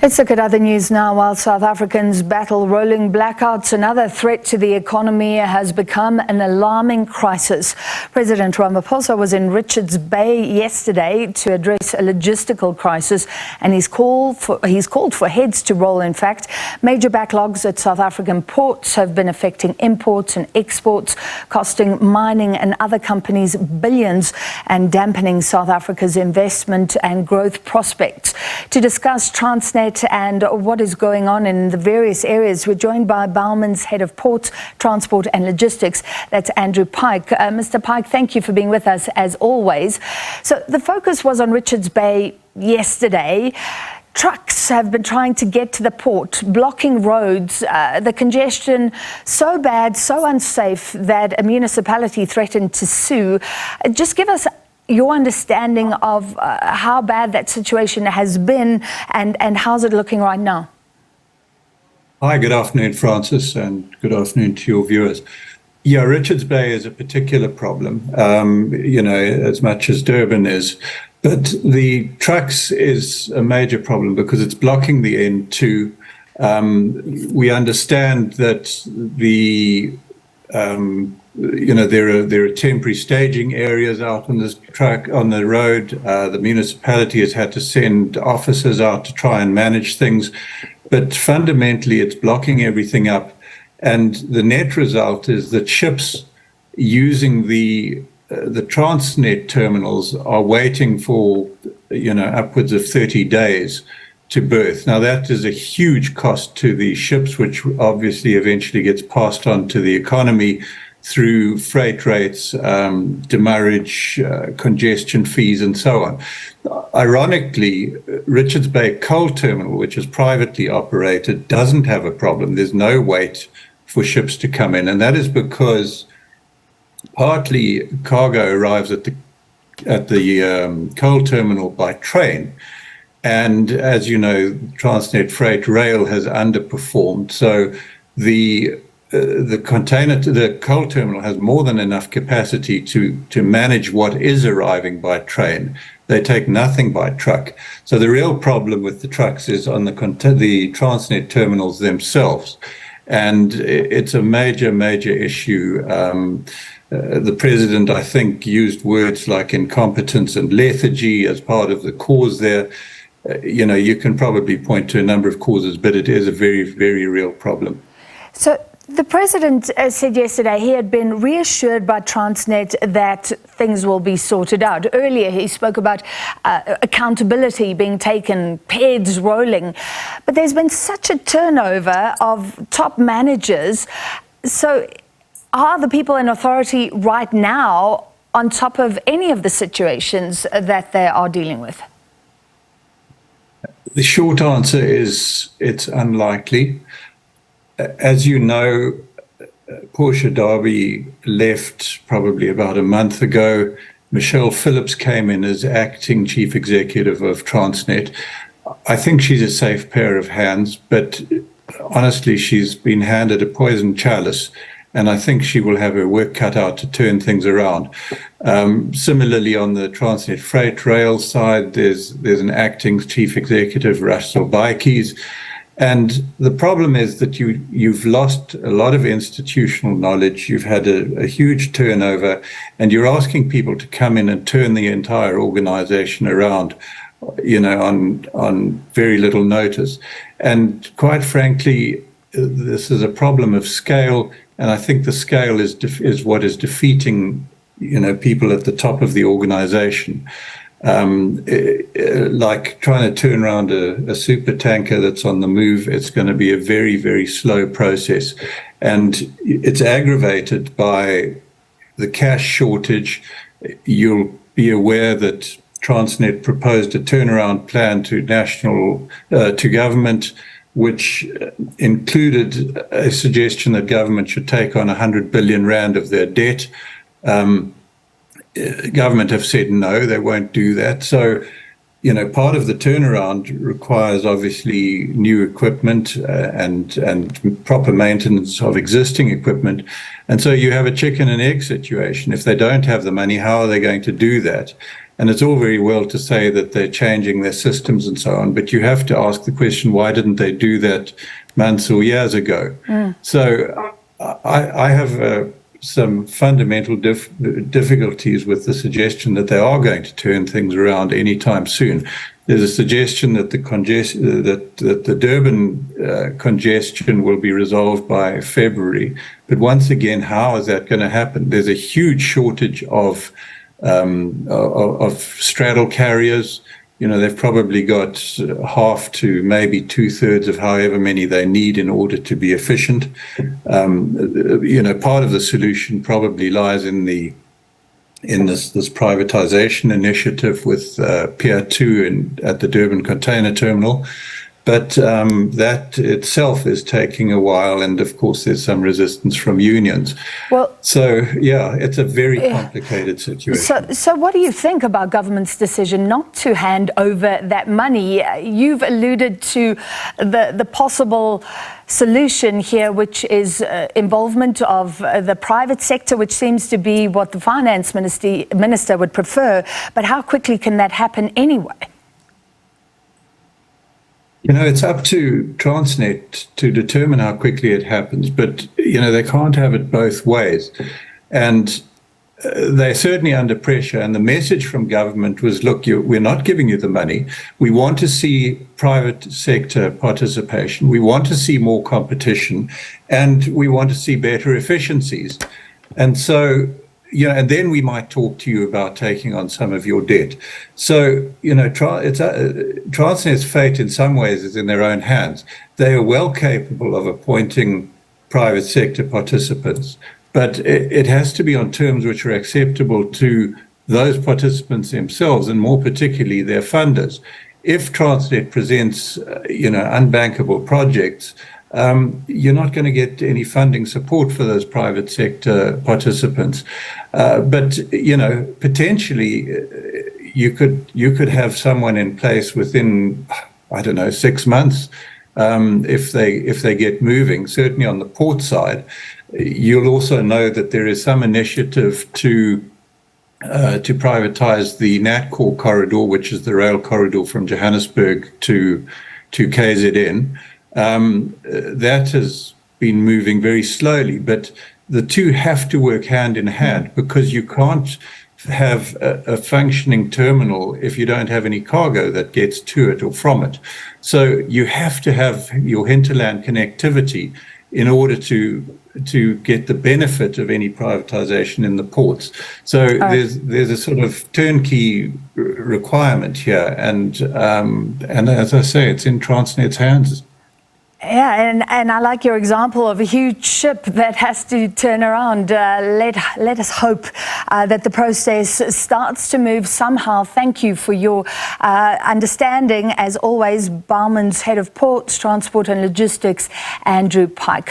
Let's look at other news now. While South Africans battle rolling blackouts, another threat to the economy has become an alarming crisis. President Ramaphosa was in Richards Bay yesterday to address a logistical crisis, and he's called for heads to roll. In fact, major backlogs at South African ports have been affecting imports and exports, costing mining and other companies billions and dampening South Africa's investment and growth prospects. To discuss Transnet and what is going on in the various areas, we're joined by Bowman's head of ports, transport and logistics. That's Andrew Pike. Mr. Pike, thank you for being with us as always. So the focus was on Richards Bay yesterday. Trucks have been trying to get to the port, blocking roads, the congestion so bad, so unsafe that a municipality threatened to sue. Just give us your understanding of how bad that situation has been and how's it looking right now? Hi, good afternoon, Francis, and good afternoon to your viewers. Yeah, Richards Bay is a particular problem, as much as Durban is. But the trucks is a major problem because it's blocking the N2. We understand that there are temporary staging areas out on this track on the road. The municipality has had to send officers out to try and manage things, but fundamentally it's blocking everything up. And the net result is that ships using the Transnet terminals are waiting for upwards of 30 days to berth. Now that is a huge cost to the ships, which obviously eventually gets passed on to the economy through freight rates, demurrage, congestion fees, and so on. Ironically, Richards Bay Coal Terminal, which is privately operated, doesn't have a problem. There's no wait for ships to come in, and that is because partly cargo arrives at the coal terminal by train. And as you know, Transnet Freight Rail has underperformed. So the coal terminal has more than enough capacity to manage what is arriving by train. They take nothing by truck. So the real problem with the trucks is on the Transnet terminals themselves. And it's a major, major issue. The president, I think, used words like incompetence and lethargy as part of the cause there. You can probably point to a number of causes, but it is a very, very real problem. So the president said yesterday he had been reassured by Transnet that things will be sorted out. Earlier, he spoke about accountability being taken, heads rolling. But there's been such a turnover of top managers. So are the people in authority right now on top of any of the situations that they are dealing with? The short answer is it's unlikely. As you know, Portia Derby left probably about a month ago. Michelle Phillips came in as acting chief executive of Transnet. I think she's a safe pair of hands, but honestly, she's been handed a poison chalice, and I think she will have her work cut out to turn things around. Similarly, on the Transnet Freight Rail side, there's an acting chief executive, Russell Baikies. And the problem is that you've lost a lot of institutional knowledge. You've had a huge turnover, and you're asking people to come in and turn the entire organization around, on very little notice. And quite frankly, this is a problem of scale. And I think the scale is what is defeating, people at the top of the organization. Like trying to turn around a super tanker that's on the move, it's going to be a very, very slow process. And it's aggravated by the cash shortage. You'll be aware that Transnet proposed a turnaround plan to government, which included a suggestion that government should take on 100 billion rand of their debt. Government have said no, they won't do that. So, part of the turnaround requires obviously new equipment and proper maintenance of existing equipment. And so you have a chicken and egg situation. If they don't have the money, how are they going to do that? And it's all very well to say that they're changing their systems and so on, but you have to ask the question, why didn't they do that months or years ago? So I have some fundamental difficulties with the suggestion that they are going to turn things around anytime soon. There's a suggestion that the Durban congestion will be resolved by February. But once again, how is that going to happen? There's a huge shortage of straddle carriers. They've probably got half to maybe 2/3 of however many they need in order to be efficient. Part of the solution probably lies in this privatization initiative with Pier 2 at the Durban Container Terminal. But that itself is taking a while, and of course there's some resistance from unions. So it's a very complicated situation. So what do you think about government's decision not to hand over that money? You've alluded to the possible solution here, which is involvement of the private sector, which seems to be what the finance minister would prefer. But how quickly can that happen anyway? It's up to Transnet to determine how quickly it happens, but, they can't have it both ways. And they're certainly under pressure. And the message from government was, look, we're not giving you the money. We want to see private sector participation. We want to see more competition, and we want to see better efficiencies. And so, and then we might talk to you about taking on some of your debt. So, Transnet's fate in some ways is in their own hands. They are well capable of appointing private sector participants, but it has to be on terms which are acceptable to those participants themselves, and more particularly their funders. If Transnet presents, unbankable projects, you're not going to get any funding support for those private sector participants. But potentially you could have someone in place within, 6 months, if they get moving. Certainly on the port side, you'll also know that there is some initiative to privatize the NatCor corridor, which is the rail corridor from Johannesburg to KZN. That has been moving very slowly, but the two have to work hand in hand, because you can't have a functioning terminal if you don't have any cargo that gets to it or from it. So you have to have your hinterland connectivity in order to get the benefit of any privatization in the ports. So there's a sort of turnkey requirement here, and as I say, it's in Transnet's hands. Yeah, and I like your example of a huge ship that has to turn around. Let us hope that the process starts to move somehow. Thank you for your understanding. As always, Bowman's Head of Ports, Transport and Logistics, Andrew Pike.